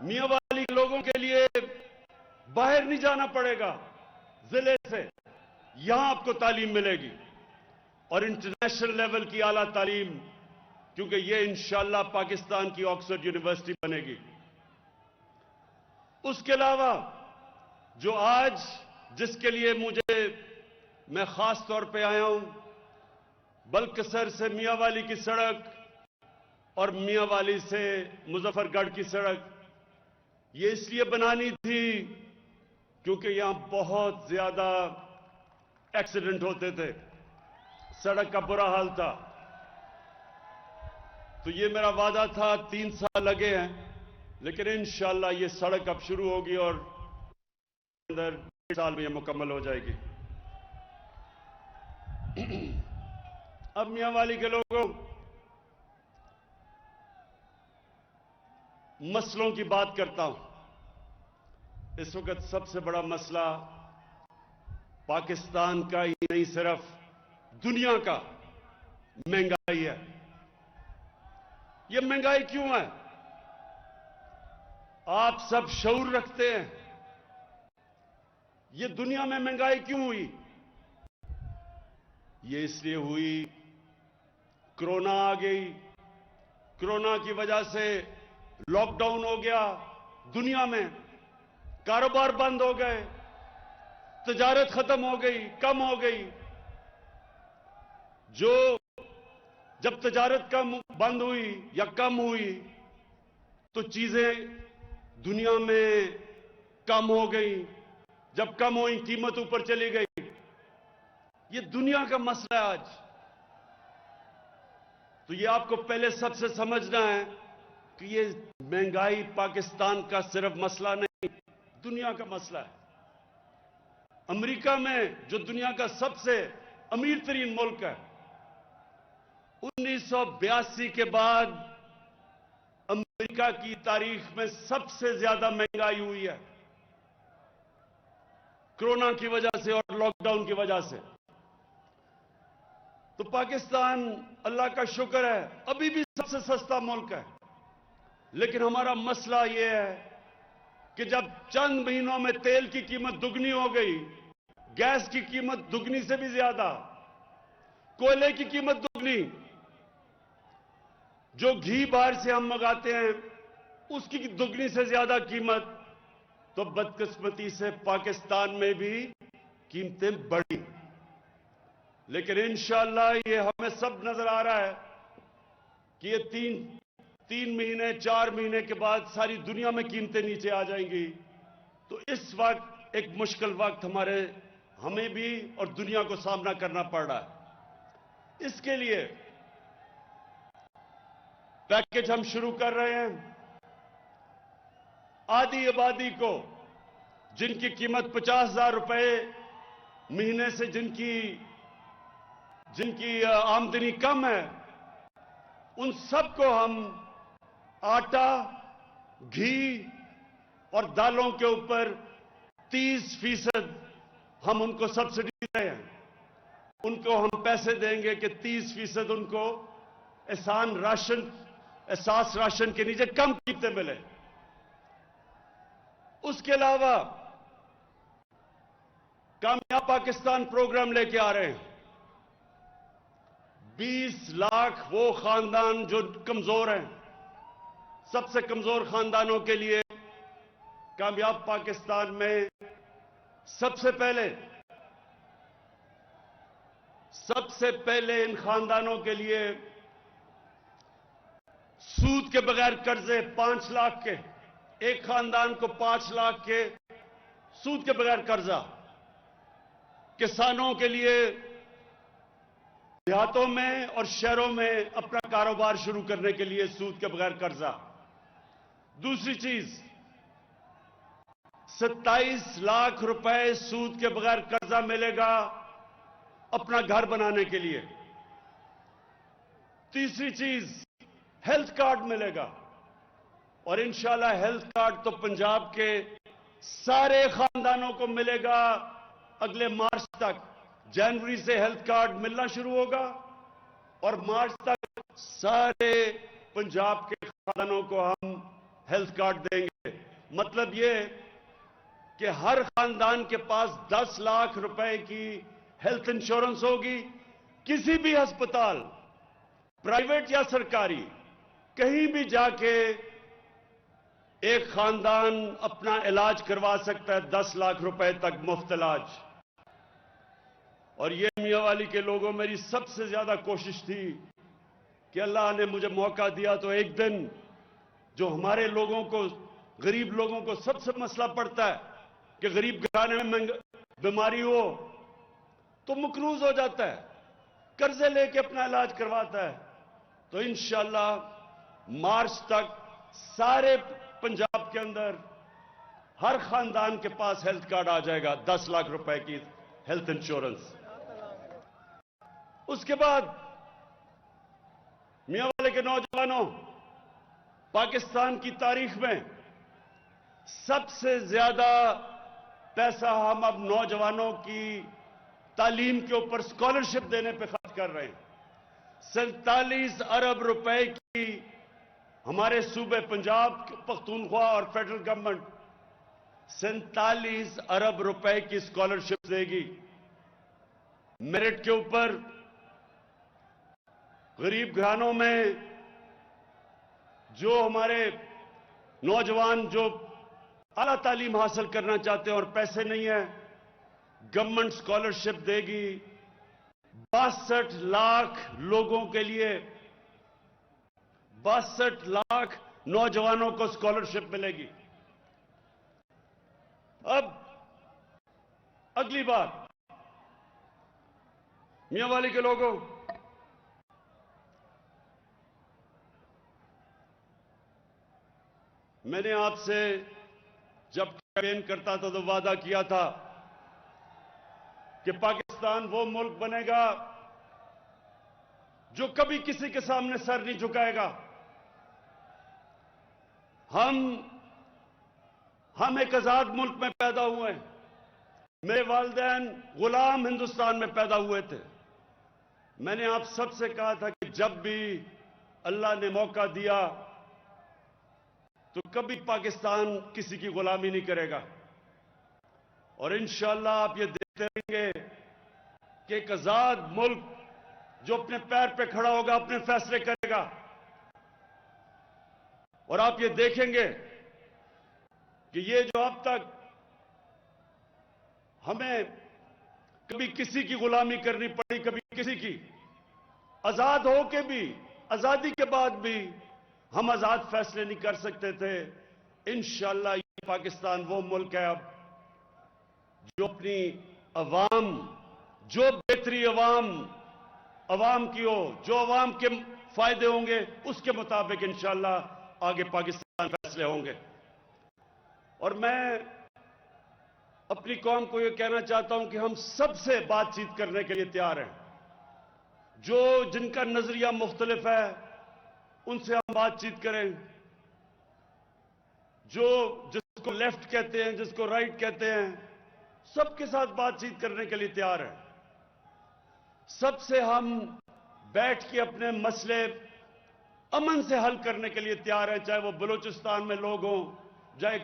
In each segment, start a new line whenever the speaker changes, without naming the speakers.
میاں والی کے لوگوں کے لیے باہر نہیں جانا پڑے گا ضلع سے، یہاں آپ کو تعلیم ملے گی، اور انٹرنیشنل لیول کی اعلیٰ تعلیم، کیونکہ یہ انشاءاللہ پاکستان کی آکسفورڈ یونیورسٹی بنے گی۔ اس کے علاوہ جو آج جس کے لیے میں خاص طور پہ آیا ہوں، بلکسر سے میاں والی کی سڑک اور میاں والی سے مظفر گڑھ کی سڑک، یہ اس لیے بنانی تھی کیونکہ یہاں بہت زیادہ ایکسیڈنٹ ہوتے تھے، سڑک کا برا حال تھا۔ تو یہ میرا وعدہ تھا، 3 سال لگے ہیں، لیکن انشاءاللہ یہ سڑک اب شروع ہوگی اور اندر 1.5 سال میں یہ مکمل ہو جائے گی۔ اب میاں والی کے لوگوں، مسئلوں کی بات کرتا ہوں۔ اس وقت سب سے بڑا مسئلہ پاکستان کا ہی نہیں، صرف دنیا کا مہنگائی ہے۔ یہ مہنگائی کیوں ہے؟ آپ سب شعور رکھتے ہیں، یہ دنیا میں مہنگائی کیوں ہوئی؟ یہ اس لیے ہوئی، کرونا آ گئی، کرونا کی وجہ سے لاک ڈاؤن ہو گیا، دنیا میں کاروبار بند ہو گئے، تجارت ختم ہو گئی، کم ہو گئی۔ جب تجارت بند ہوئی یا کم ہوئی تو چیزیں دنیا میں کم ہو گئی، جب کم ہوئی قیمت اوپر چلی گئی۔ یہ دنیا کا مسئلہ ہے آج۔ تو یہ آپ کو پہلے سب سے سمجھنا ہے کہ یہ مہنگائی پاکستان کا صرف مسئلہ نہیں، دنیا کا مسئلہ ہے۔ امریکہ میں جو دنیا کا سب سے امیر ترین ملک ہے، 1982 کے بعد امریکہ کی تاریخ میں سب سے زیادہ مہنگائی ہوئی ہے، کرونا کی وجہ سے اور لاک ڈاؤن کی وجہ سے۔ تو پاکستان، اللہ کا شکر ہے، ابھی بھی سب سے سستا ملک ہے، لیکن ہمارا مسئلہ یہ ہے کہ جب چند مہینوں میں تیل کی قیمت دگنی ہو گئی، گیس کی قیمت دگنی سے بھی زیادہ، کوئلے کی قیمت دگنی، جو گھی باہر سے ہم منگاتے ہیں اس کی دگنی سے زیادہ قیمت، تو بدقسمتی سے پاکستان میں بھی قیمتیں بڑھی۔ لیکن انشاءاللہ یہ ہمیں سب نظر آ رہا ہے کہ یہ تین مہینے 4 مہینے کے بعد ساری دنیا میں قیمتیں نیچے آ جائیں گی۔ تو اس وقت ایک مشکل وقت ہمیں بھی اور دنیا کو سامنا کرنا پڑ رہا ہے۔ اس کے لیے پیکج ہم شروع کر رہے ہیں۔ آدھی آبادی کو، جن کی قیمت 50,000 روپے مہینے سے جن کی آمدنی کم ہے، ان سب کو ہم آٹا، گھی اور دالوں کے اوپر 30% ہم ان کو سبسڈی دے رہے ہیں۔ ان کو ہم پیسے دیں گے کہ 30% ان کو احساس راشن کے نیچے کم قیمتیں ملے۔ اس کے علاوہ کامیاب پاکستان پروگرام لے کے آ رہے ہیں۔ 20 لاکھ وہ خاندان جو کمزور ہیں، سب سے کمزور خاندانوں کے لیے کامیاب پاکستان میں سب سے پہلے ان خاندانوں کے لیے سود کے بغیر قرضے 5 لاکھ کے، ایک خاندان کو 5 لاکھ کے سود کے بغیر قرضہ۔ کسانوں کے لیے دیہاتوں میں اور شہروں میں اپنا کاروبار شروع کرنے کے لیے سود کے بغیر قرضہ۔ دوسری چیز، 27 لاکھ روپے سود کے بغیر قرضہ ملے گا اپنا گھر بنانے کے لیے۔ تیسری چیز، ہیلتھ کارڈ ملے گا، اور انشاءاللہ ہیلتھ کارڈ تو پنجاب کے سارے خاندانوں کو ملے گا اگلے مارچ تک۔ جنوری سے ہیلتھ کارڈ ملنا شروع ہوگا اور مارچ تک سارے پنجاب کے خاندانوں کو ہم ہیلتھ کارڈ دیں گے۔ مطلب یہ کہ ہر خاندان کے پاس 10 لاکھ روپے کی ہیلتھ انشورنس ہوگی. کسی بھی ہسپتال، پرائیویٹ یا سرکاری، کہیں بھی جا کے ایک خاندان اپنا علاج کروا سکتا ہے، 10 لاکھ روپے تک مفت علاج. اور یہ میاں والی کے لوگوں، میری سب سے زیادہ کوشش تھی کہ اللہ نے مجھے موقع دیا تو ایک دن جو ہمارے لوگوں کو، غریب لوگوں کو سب سے مسئلہ پڑتا ہے کہ غریب گھرانے میں بیماری ہو تو مقروض ہو جاتا ہے، قرضے لے کے اپنا علاج کرواتا ہے. تو انشاءاللہ مارچ تک سارے پنجاب کے اندر ہر خاندان کے پاس ہیلتھ کارڈ آ جائے گا، 10 لاکھ روپے کی ہیلتھ انشورنس. اس کے بعد میاں والے کے نوجوانوں، پاکستان کی تاریخ میں سب سے زیادہ پیسہ ہم اب نوجوانوں کی تعلیم کے اوپر اسکالرشپ دینے پہ خرچ کر رہے ہیں. 47 ارب روپے کی ہمارے صوبے پنجاب پختونخوا اور فیڈرل گورنمنٹ 47 ارب روپے کی اسکالرشپ دے گی. میرٹ کے اوپر غریب گھرانوں میں جو ہمارے نوجوان جو اعلیٰ تعلیم حاصل کرنا چاہتے ہیں اور پیسے نہیں ہیں، گورنمنٹ اسکالرشپ دے گی. 62 لاکھ لوگوں کے لیے، 62 لاکھ نوجوانوں کو اسکالرشپ ملے گی. اب اگلی بات، میاں والی کے لوگوں، میں نے آپ سے جب کیمپین کرتا تھا تو وعدہ کیا تھا کہ پاکستان وہ ملک بنے گا جو کبھی کسی کے سامنے سر نہیں جھکائے گا. ہم ایک آزاد ملک میں پیدا ہوئے ہیں. میرے والدین غلام ہندوستان میں پیدا ہوئے تھے. میں نے آپ سب سے کہا تھا کہ جب بھی اللہ نے موقع دیا تو کبھی پاکستان کسی کی غلامی نہیں کرے گا. اور انشاءاللہ آپ یہ دیکھتے رہیں گے کہ ایک آزاد ملک جو اپنے پیر پہ کھڑا ہوگا، اپنے فیصلے کرے گا. اور آپ یہ دیکھیں گے کہ یہ جو اب تک ہمیں کبھی کسی کی غلامی کرنی پڑی، کبھی کسی کی، آزاد ہو کے بھی، آزادی کے بعد بھی ہم آزاد فیصلے نہیں کر سکتے تھے. انشاءاللہ یہ پاکستان وہ ملک ہے اب جو اپنی عوام، جو بہتری عوام کی ہو، جو عوام کے فائدے ہوں گے اس کے مطابق انشاءاللہ آگے پاکستان فیصلے ہوں گے. اور میں اپنی قوم کو یہ کہنا چاہتا ہوں کہ ہم سب سے بات چیت کرنے کے لیے تیار ہیں. جن کا نظریہ مختلف ہے ان سے ہم بات چیت کریں. جس کو لیفٹ کہتے ہیں، جس کو رائٹ کہتے ہیں، سب کے ساتھ بات چیت کرنے کے لیے تیار ہیں. سب سے ہم بیٹھ کے اپنے مسئلے امن سے حل کرنے کے لیے تیار ہیں، چاہے وہ بلوچستان میں لوگ ہوں، چاہے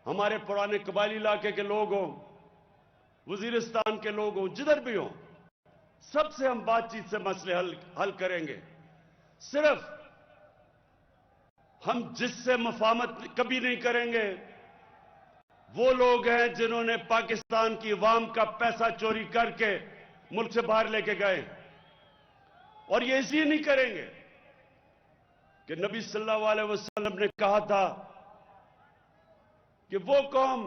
ہمارے پرانے قبائلی علاقے کے لوگ ہوں، وزیرستان کے لوگ ہوں، جدھر بھی ہوں. سب سے ہم بات چیت سے مسئلے حل کریں گے. صرف ہم جس سے مفاہمت کبھی نہیں کریں گے وہ لوگ ہیں جنہوں نے پاکستان کی عوام کا پیسہ چوری کر کے ملک سے باہر لے کے گئے. اور یہ اس لیے نہیں کریں گے کہ نبی صلی اللہ علیہ وسلم نے کہا تھا کہ وہ قوم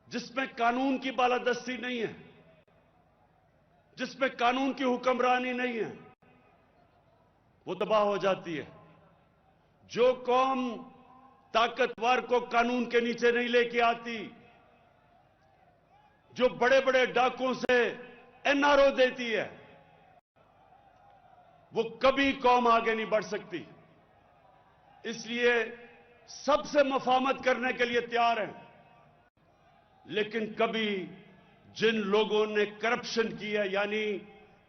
جس میں قانون کی بالادستی نہیں ہے، جس میں قانون کی حکمرانی نہیں ہے، وہ تباہ ہو جاتی ہے. جو قوم طاقتور کو قانون کے نیچے نہیں لے کے آتی، جو بڑے بڑے ڈاکوں سے NRO دیتی ہے، وہ کبھی قوم آگے نہیں بڑھ سکتی. اس لیے سب سے مفاہمت کرنے کے لیے تیار ہیں، لیکن کبھی جن لوگوں نے کرپشن کی ہے، یعنی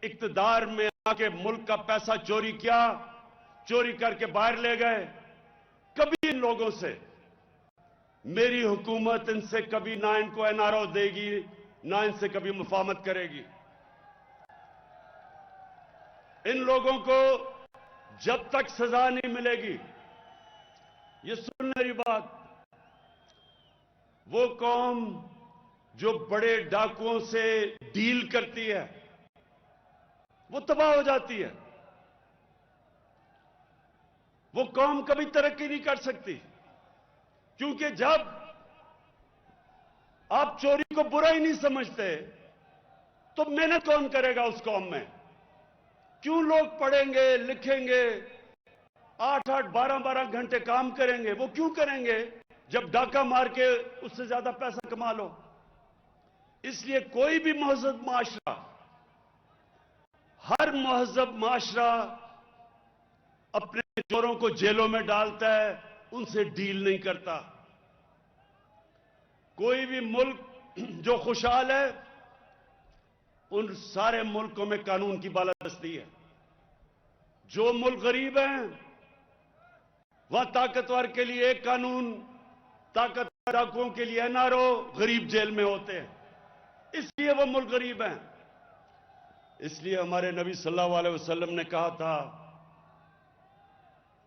اقتدار میں آ کے ملک کا پیسہ چوری کیا، چوری کر کے باہر لے گئے، کبھی ان لوگوں سے میری حکومت ان سے کبھی نہ ان کو NRO دے گی، نہ ان سے کبھی مفاہمت کرے گی۔ ان لوگوں کو جب تک سزا نہیں ملے گی، یہ سن میری بات، وہ قوم جو بڑے ڈاکوؤں سے ڈیل کرتی ہے وہ تباہ ہو جاتی ہے۔ وہ قوم کبھی ترقی نہیں کر سکتی، کیونکہ جب آپ چوری کو برا ہی نہیں سمجھتے تو محنت کون کرے گا اس قوم میں؟ کیوں لوگ پڑھیں گے، لکھیں گے، 8-8 12-12 گھنٹے کام کریں گے؟ وہ کیوں کریں گے جب ڈاکہ مار کے اس سے زیادہ پیسہ کما لو؟ اس لیے کوئی بھی مہذب معاشرہ، ہر مہذب معاشرہ اپنے چوروں کو جیلوں میں ڈالتا ہے، ان سے ڈیل نہیں کرتا۔ کوئی بھی ملک جو خوشحال ہے، ان سارے ملکوں میں قانون کی بالادستی ہے۔ جو ملک غریب ہیں وہاں طاقتور کے لیے ایک قانون، طاقتور ڈاکوؤں کے لیے NRO، غریب جیل میں ہوتے ہیں، اس لیے وہ ملک غریب ہیں۔ اس لیے ہمارے نبی صلی اللہ علیہ وسلم نے کہا تھا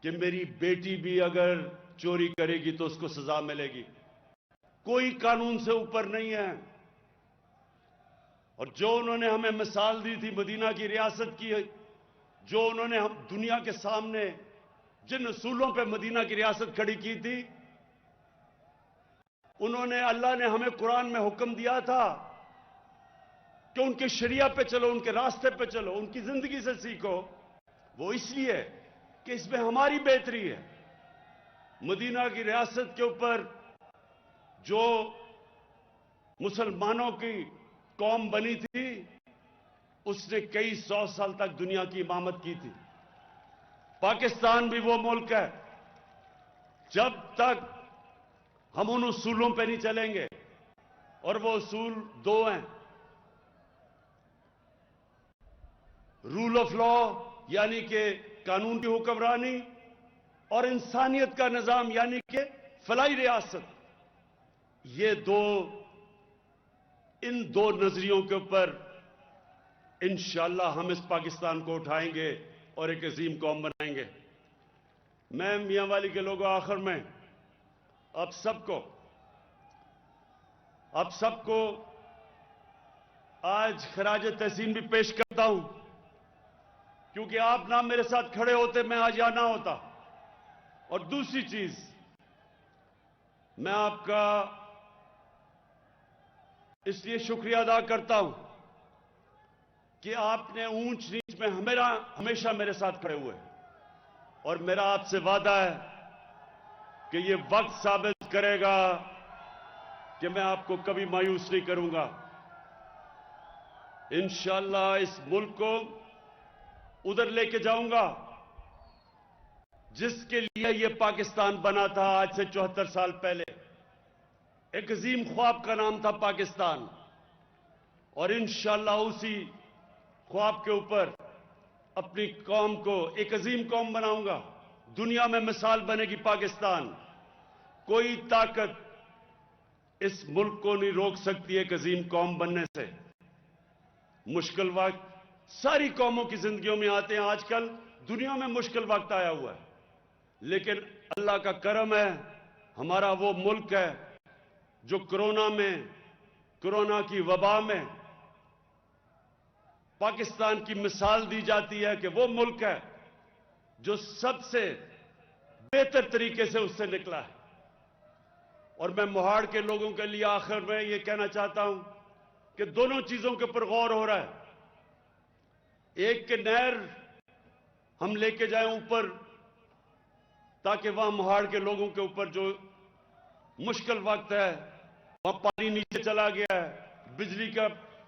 کہ میری بیٹی بھی اگر چوری کرے گی تو اس کو سزا ملے گی، کوئی قانون سے اوپر نہیں ہے۔ اور جو انہوں نے ہمیں مثال دی تھی مدینہ کی ریاست کی، جو انہوں نے ہم دنیا کے سامنے جن اصولوں پہ مدینہ کی ریاست کھڑی کی تھی، انہوں نے، اللہ نے ہمیں قرآن میں حکم دیا تھا کہ ان کے شریعہ پہ چلو، ان کے راستے پہ چلو، ان کی زندگی سے سیکھو۔ وہ اس لیے کہ اس میں ہماری بہتری ہے۔ مدینہ کی ریاست کے اوپر جو مسلمانوں کی قوم بنی تھی، اس نے کئی 100 سال تک دنیا کی امامت کی تھی۔ پاکستان بھی وہ ملک ہے، جب تک ہم ان اصولوں پہ نہیں چلیں گے، اور وہ اصول دو ہیں: رول آف لا یعنی کہ قانون کی حکمرانی، اور انسانیت کا نظام یعنی کہ فلاحی ریاست۔ ان دو نظریوں کے اوپر انشاءاللہ ہم اس پاکستان کو اٹھائیں گے اور ایک عظیم قوم بنائیں گے۔ میں میاں والی کے لوگوں، آخر میں آپ سب کو آج خراج تحسین بھی پیش کرتا ہوں، کیونکہ آپ نہ میرے ساتھ کھڑے ہوتے میں آج یہاں نہ ہوتا۔ اور دوسری چیز، میں آپ کا اس لیے شکریہ ادا کرتا ہوں کہ آپ نے اونچ نیچ میں ہمیشہ میرے ساتھ کھڑے ہوئے، اور میرا آپ سے وعدہ ہے کہ یہ وقت ثابت کرے گا کہ میں آپ کو کبھی مایوس نہیں کروں گا۔ انشاءاللہ اس ملک کو ادھر لے کے جاؤں گا جس کے لیے یہ پاکستان بنا تھا آج سے 74 سال پہلے۔ ایک عظیم خواب کا نام تھا پاکستان، اور انشاءاللہ اسی خواب کے اوپر اپنی قوم کو ایک عظیم قوم بناؤں گا۔ دنیا میں مثال بنے گی پاکستان۔ کوئی طاقت اس ملک کو نہیں روک سکتی ایک عظیم قوم بننے سے۔ مشکل وقت ساری قوموں کی زندگیوں میں آتے ہیں، آج کل دنیا میں مشکل وقت آیا ہوا ہے، لیکن اللہ کا کرم ہے، ہمارا وہ ملک ہے جو کرونا کی وبا میں پاکستان کی مثال دی جاتی ہے کہ وہ ملک ہے جو سب سے بہتر طریقے سے اس سے نکلا ہے۔ اور میں مہاڑ کے لوگوں کے لیے آخر میں یہ کہنا چاہتا ہوں کہ دونوں چیزوں کے اوپر غور ہو رہا ہے۔ ایک کہ نہر ہم لے کے جائیں اوپر، تاکہ وہاں مہاڑ کے لوگوں کے اوپر جو مشکل وقت ہے، وہاں پانی نیچے چلا گیا ہے، بجلی کا